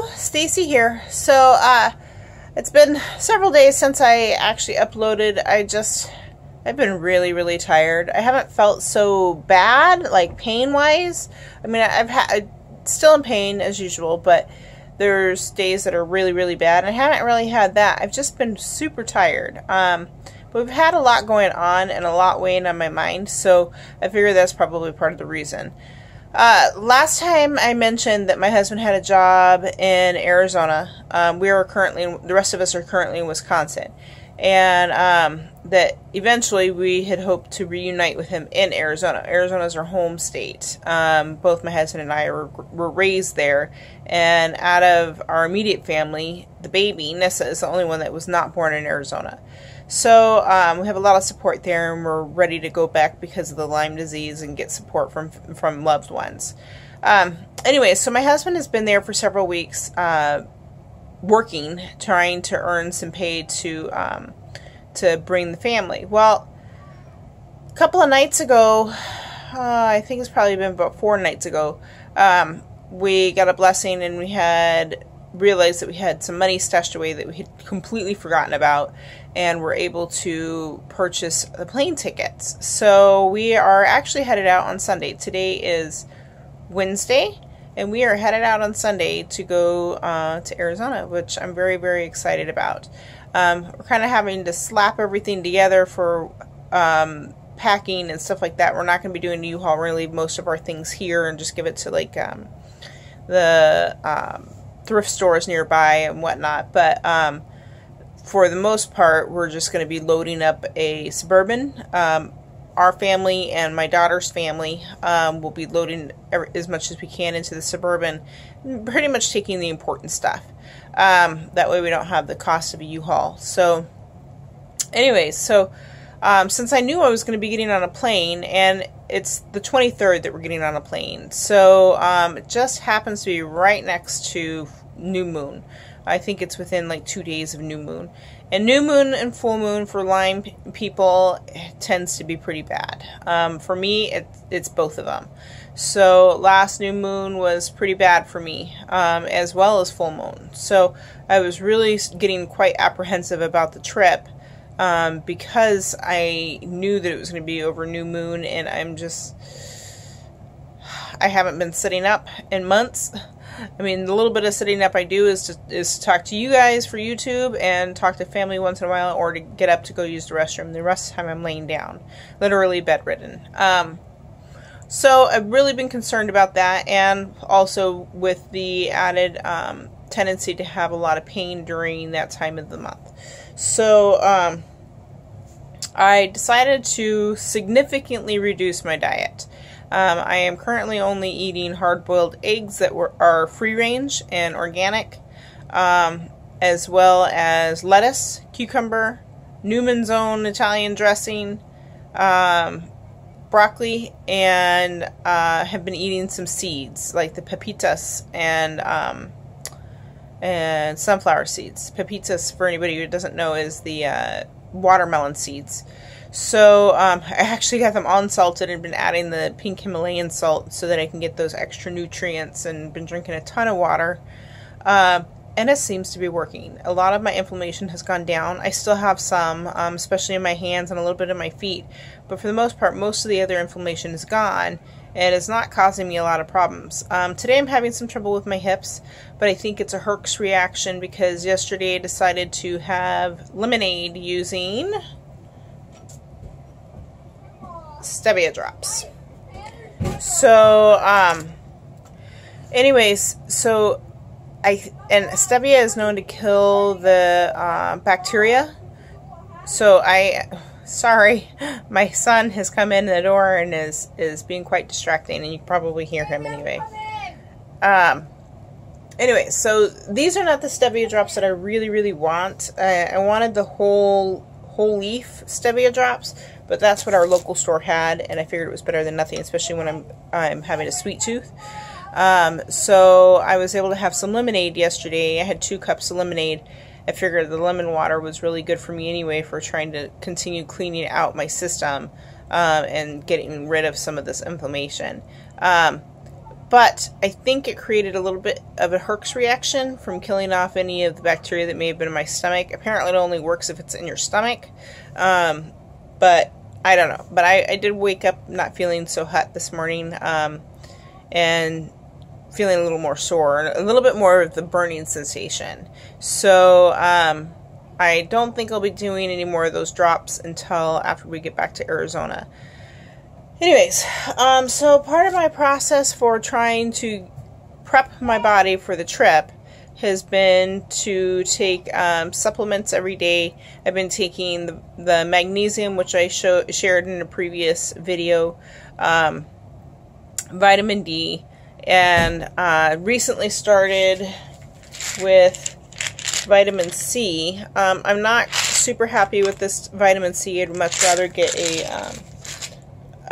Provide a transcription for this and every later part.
Hello, Stacy here. So, it's been several days since I actually uploaded. I've been really tired. I haven't felt so bad, like pain-wise. I mean, I'm still in pain as usual, but there's days that are really bad, and I haven't really had that. I've just been super tired. But we've had a lot going on and a lot weighing on my mind, so I figure that's probably part of the reason. Last time I mentioned that my husband had a job in Arizona. The rest of us are currently in Wisconsin. And, that eventually we had hoped to reunite with him in Arizona. Arizona is our home state. Both my husband and I were raised there. And out of our immediate family, the baby, Nissa, is the only one that was not born in Arizona. So we have a lot of support there, and we're ready to go back because of the Lyme disease and get support from loved ones. Anyway, so my husband has been there for several weeks working, trying to earn some pay to bring the family. Well, a couple of nights ago, I think it's probably been about 4 nights ago, we got a blessing, and we had realized that we had some money stashed away that we had completely forgotten about, and were able to purchase the plane tickets. So we are actually headed out on Sunday. Today is Wednesday, and we are headed out on Sunday to go to Arizona, which I'm very excited about. We're kind of having to slap everything together for packing and stuff like that. We're not going to be doing U-Haul. We're going to leave most of our things here and just give it to like the thrift stores nearby and whatnot. But for the most part, we're just going to be loading up a Suburban. Our family and my daughter's family will be loading as much as we can into the Suburban, pretty much taking the important stuff. That way we don't have the cost of a U-Haul. So anyways, so since I knew I was going to be getting on a plane, and it's the 23rd that we're getting on a plane, so it just happens to be right next to new moon. I think it's within like 2 days of new moon. And new moon and full moon for Lyme people tends to be pretty bad. For me, it's both of them. So last new moon was pretty bad for me, as well as full moon. So I was really getting quite apprehensive about the trip, because I knew that it was going to be over new moon, and I haven't been sitting up in months. I mean, the little bit of sitting up I do is to talk to you guys for YouTube and talk to family once in a while, or to get up to go use the restroom. The rest of the time I'm laying down, literally bedridden. So I've really been concerned about that, and also with the added tendency to have a lot of pain during that time of the month. So I decided to significantly reduce my diet. I am currently only eating hard-boiled eggs that are free-range and organic, as well as lettuce, cucumber, Newman's Own Italian dressing, broccoli, and have been eating some seeds like the pepitas and sunflower seeds. Pepitas, for anybody who doesn't know, is the watermelon seeds. So I actually got them unsalted and been adding the pink Himalayan salt so that I can get those extra nutrients, and been drinking a ton of water. And it seems to be working. A lot of my inflammation has gone down. I still have some, especially in my hands and a little bit in my feet. But for the most part, most of the other inflammation is gone, and it's not causing me a lot of problems. Today I'm having some trouble with my hips, but I think it's a Herx reaction because yesterday I decided to have lemonade using stevia drops. So, anyways, so and stevia is known to kill the bacteria. So sorry, my son has come in the door and is being quite distracting, and you can probably hear him anyway. Anyway, so these are not the stevia drops that I really want. I wanted the whole leaf stevia drops, but that's what our local store had, and I figured it was better than nothing, especially when I'm having a sweet tooth. So I was able to have some lemonade yesterday. I had 2 cups of lemonade. I figured the lemon water was really good for me anyway for trying to continue cleaning out my system and getting rid of some of this inflammation. but I think it created a little bit of a Herx reaction from killing off any of the bacteria that may have been in my stomach. Apparently it only works if it's in your stomach, but I don't know. But I did wake up not feeling so hot this morning, and feeling a little more sore, and a little bit more of the burning sensation. So I don't think I'll be doing any more of those drops until after we get back to Arizona. Anyways, so part of my process for trying to prep my body for the trip has been to take supplements every day. I've been taking the magnesium, which I shared in a previous video, vitamin D, and recently started with vitamin C. I'm not super happy with this vitamin C. I'd much rather get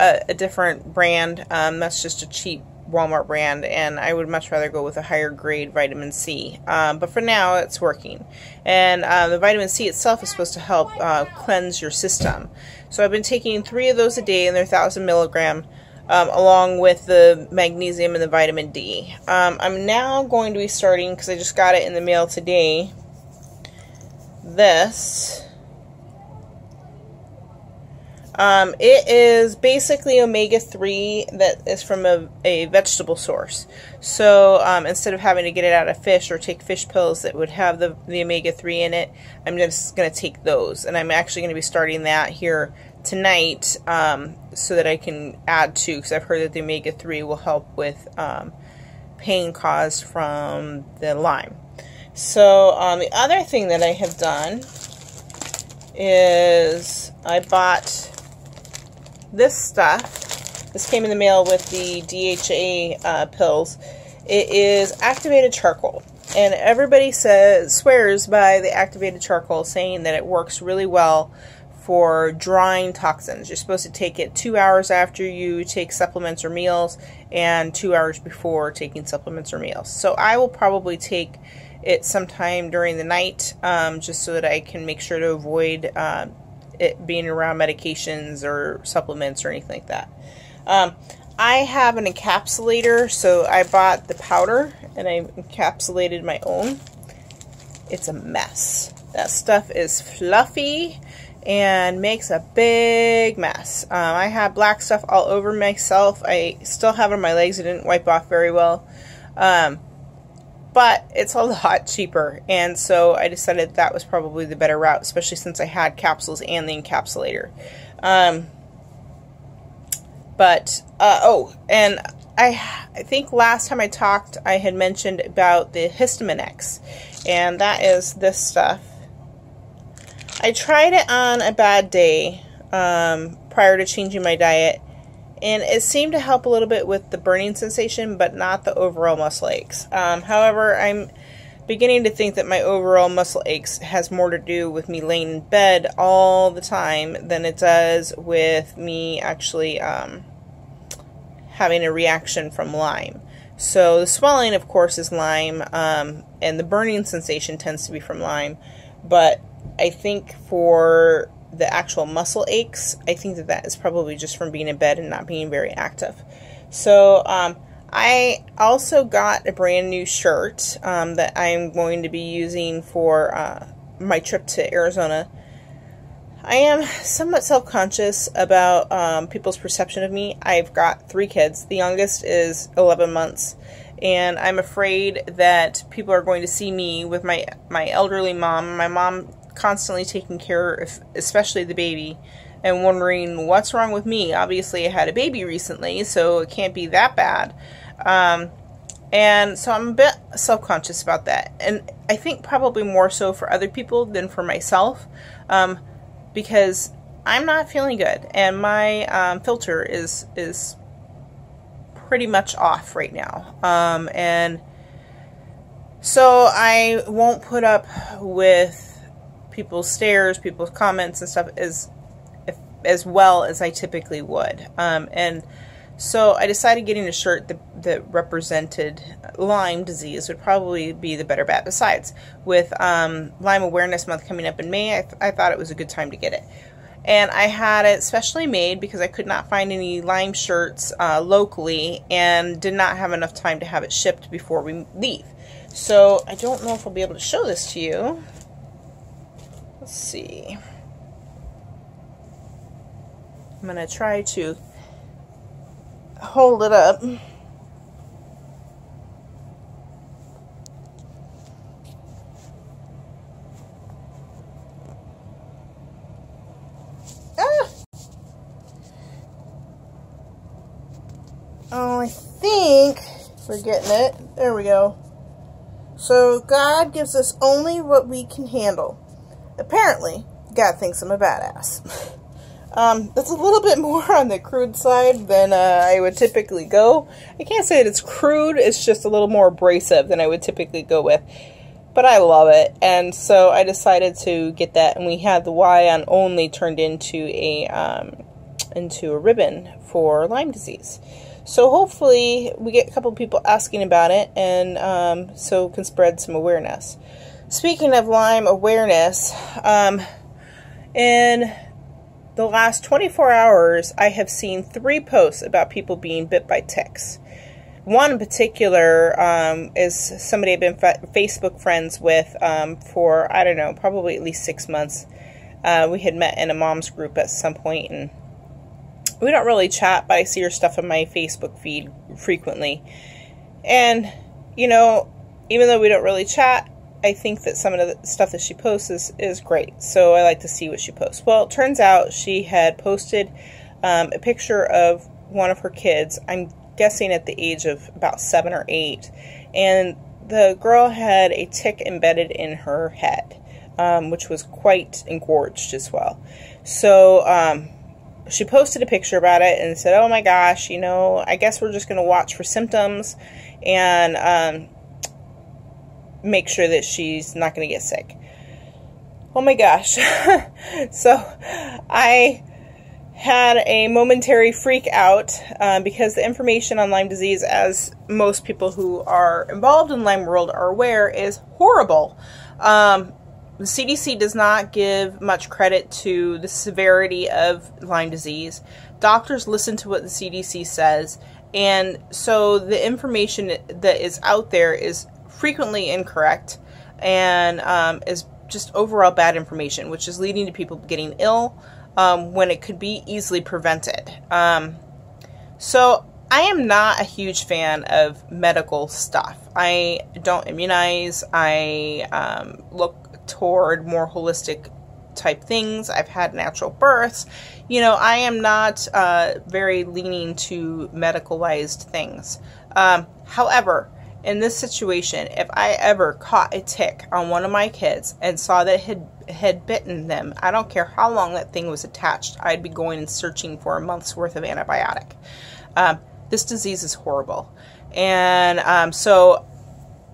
a different brand. That's just a cheap Walmart brand, and I would much rather go with a higher grade vitamin C. But for now, it's working. And the vitamin C itself is supposed to help cleanse your system. So I've been taking 3 of those a day, and they're 1,000 milligram, along with the magnesium and the vitamin D. I'm now going to be starting, because I just got it in the mail today, this. It is basically omega-3 that is from a vegetable source. So instead of having to get it out of fish or take fish pills that would have the omega-3 in it, I'm just going to take those. And I'm actually going to be starting that here tonight, so that I can add to, because I've heard that the omega-3 will help with pain caused from the Lyme. So the other thing that I have done is I bought this stuff. This came in the mail with the DHA pills. It is activated charcoal, and everybody swears by the activated charcoal, saying that it works really well for drying toxins. You're supposed to take it 2 hours after you take supplements or meals, and 2 hours before taking supplements or meals. So I will probably take it sometime during the night, just so that I can make sure to avoid it being around medications or supplements or anything like that. I have an encapsulator, so I bought the powder and I encapsulated my own. It's a mess. That stuff is fluffy and makes a big mess. I have black stuff all over myself. I still have it on my legs. I didn't wipe off very well. But it's a lot cheaper, and so I decided that was probably the better route, especially since I had capsules and the encapsulator. Oh, and I think last time I talked, I had mentioned about the Histamine X, and that is this stuff. I tried it on a bad day prior to changing my diet, and it seemed to help a little bit with the burning sensation, but not the overall muscle aches. However, I'm beginning to think that my overall muscle aches has more to do with me laying in bed all the time than it does with me actually having a reaction from Lyme. So the swelling, of course, is Lyme, and the burning sensation tends to be from Lyme. But I think for the actual muscle aches, I think that is probably just from being in bed and not being very active. So I also got a brand new shirt that I'm going to be using for my trip to Arizona. I am somewhat self-conscious about people's perception of me. I've got 3 kids. The youngest is 11 months. And I'm afraid that people are going to see me with my elderly mom. My mom constantly taking care of, especially the baby, and wondering what's wrong with me. Obviously, I had a baby recently, so it can't be that bad. And so I'm a bit self-conscious about that. And I think probably more so for other people than for myself, because I'm not feeling good, and my filter is pretty much off right now. And so I won't put up with people's stares, people's comments and stuff as well as I typically would. And so I decided getting a shirt that represented Lyme disease would probably be the better bet. Besides, with Lyme Awareness Month coming up in May, I thought it was a good time to get it. and I had it specially made because I could not find any Lyme shirts locally and did not have enough time to have it shipped before we leave. So I don't know if I'll be able to show this to you. Let's see. I'm going to try to hold it up. Oh, I think we're getting it. There we go. So, God gives us only what we can handle. Apparently, God thinks I'm a badass. That's a little bit more on the crude side than I would typically go. I can't say that it's crude, it's just a little more abrasive than I would typically go with. But I love it, and so I decided to get that, and we had the Y on only turned into a ribbon for Lyme disease. So hopefully we get a couple people asking about it, and so can spread some awareness. Speaking of Lyme awareness, in the last 24 hours, I have seen 3 posts about people being bit by ticks. One in particular is somebody I've been Facebook friends with for, I don't know, probably at least 6 months. We had met in a mom's group at some point, and we don't really chat, but I see her stuff on my Facebook feed frequently. And, you know, even though we don't really chat, I think that some of the stuff that she posts is great. So I like to see what she posts. Well, it turns out she had posted a picture of one of her kids, I'm guessing at the age of about 7 or 8. And the girl had a tick embedded in her head, which was quite engorged as well. So, she posted a picture about it and said, oh my gosh, you know, I guess we're just going to watch for symptoms and make sure that she's not going to get sick. Oh my gosh. So I had a momentary freak out because the information on Lyme disease, as most people who are involved in Lyme world are aware, is horrible. The CDC does not give much credit to the severity of Lyme disease. Doctors listen to what the CDC says, and so the information that is out there is frequently incorrect and is just overall bad information, which is leading to people getting ill when it could be easily prevented. So I am not a huge fan of medical stuff. I don't immunize. I look toward more holistic type things. I've had natural births. You know, I am not very leaning to medicalized things. However, in this situation, if I ever caught a tick on one of my kids and saw that it had bitten them, I don't care how long that thing was attached, I'd be going and searching for a month's worth of antibiotic. This disease is horrible. And so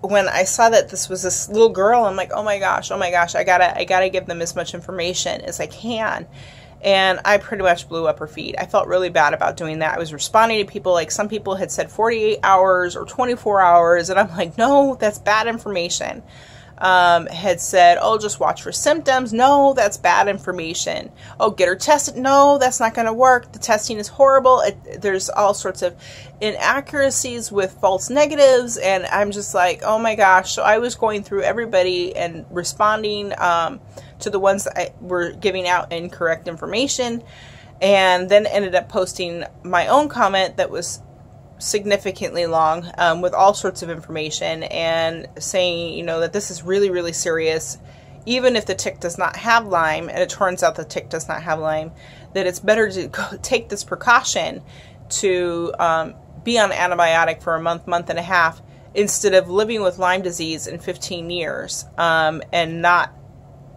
when I saw that this was this little girl, I'm like, oh my gosh, I gotta give them as much information as I can. And I pretty much blew up her feed. I felt really bad about doing that. I was responding to people, like some people had said 48 hours or 24 hours, and I'm like, no, that's bad information. Had said, oh, just watch for symptoms. No, that's bad information. Oh, get her tested. No, that's not going to work. The testing is horrible. There's all sorts of inaccuracies with false negatives, and I'm just like, oh my gosh. So I was going through everybody and responding to the ones that were giving out incorrect information, and then ended up posting my own comment that was significantly long with all sorts of information and saying, you know, that this is really, really serious. Even if the tick does not have Lyme, and it turns out the tick does not have Lyme, that it's better to take this precaution to be on antibiotic for a month, month and a half, instead of living with Lyme disease in 15 years and not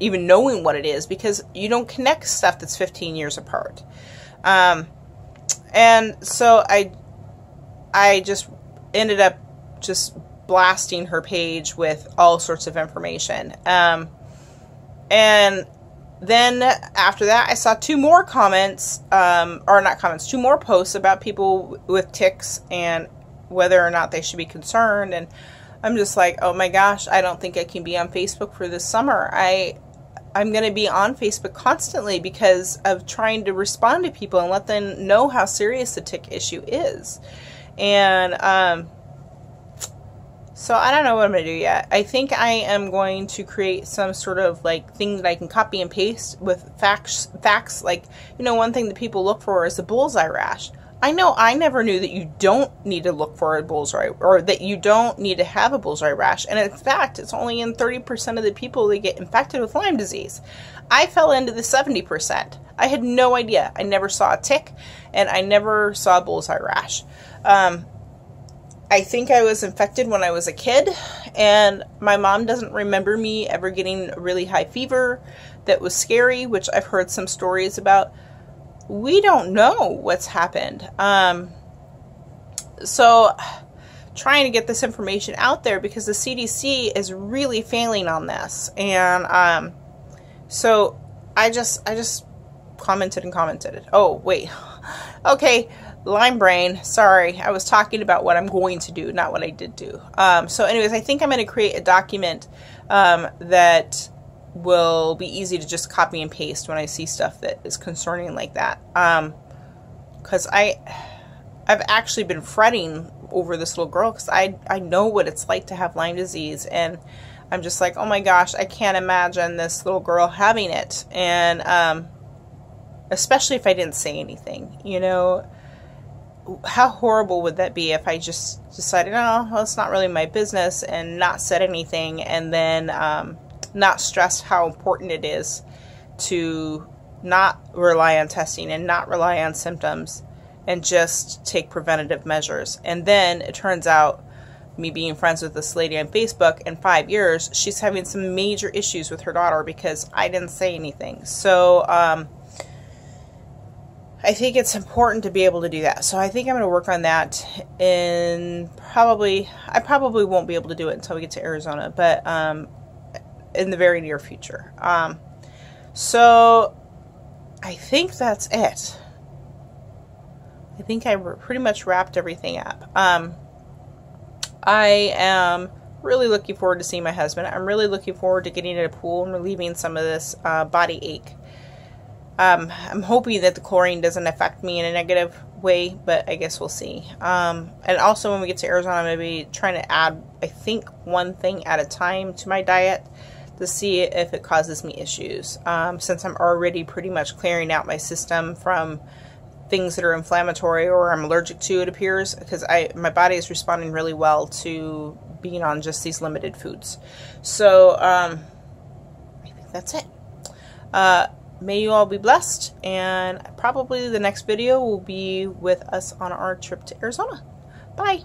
even knowing what it is, because you don't connect stuff that's 15 years apart. And so I just ended up just blasting her page with all sorts of information. And then after that, I saw 2 more comments, or not comments, 2 more posts about people with ticks and whether or not they should be concerned. And I'm just like, oh my gosh, I don't think I can be on Facebook for this summer. I'm going to be on Facebook constantly because of trying to respond to people and let them know how serious the tick issue is. And so I don't know what I'm going to do yet. I think I am going to create some sort of like thing that I can copy and paste with facts. Like, you know, one thing that people look for is a bullseye rash. I know I never knew that you don't need to look for a bullseye, or that you don't need to have a bullseye rash. And in fact, it's only in 30% of the people that get infected with Lyme disease. I fell into the 70%. I had no idea. I never saw a tick, and I never saw a bullseye rash. I think I was infected when I was a kid, and my mom doesn't remember me ever getting a really high fever that was scary, which I've heard some stories about. We don't know what's happened. So trying to get this information out there, because the CDC is really failing on this. And so I just commented and commented. Oh, wait. Okay, Lyme brain. Sorry, I was talking about what I'm going to do, not what I did do. So anyways, I think I'm going to create a document that will be easy to just copy and paste when I see stuff that is concerning like that. Because I've actually been fretting over this little girl, because I know what it's like to have Lyme disease, and I'm just like, oh my gosh, I can't imagine this little girl having it. And especially if I didn't say anything, you know, how horrible would that be if I just decided, oh, well, it's not really my business, and not said anything, and then not stressed how important it is to not rely on testing and not rely on symptoms and just take preventative measures. And then it turns out, me being friends with this lady on Facebook, in 5 years, she's having some major issues with her daughter because I didn't say anything. So I think it's important to be able to do that. So I think I'm going to work on that I probably won't be able to do it until we get to Arizona, but in the very near future. So I think that's it. I think I pretty much wrapped everything up. I am really looking forward to seeing my husband. I'm really looking forward to getting in a pool and relieving some of this body ache. I'm hoping that the chlorine doesn't affect me in a negative way, but I guess we'll see. And also when we get to Arizona, I'm going to be trying to add, I think, one thing at a time to my diet to see if it causes me issues. Since I'm already pretty much clearing out my system from things that are inflammatory or I'm allergic to, it appears, because my body is responding really well to being on just these limited foods. So I think that's it. May you all be blessed, and probably the next video will be with us on our trip to Arizona. Bye.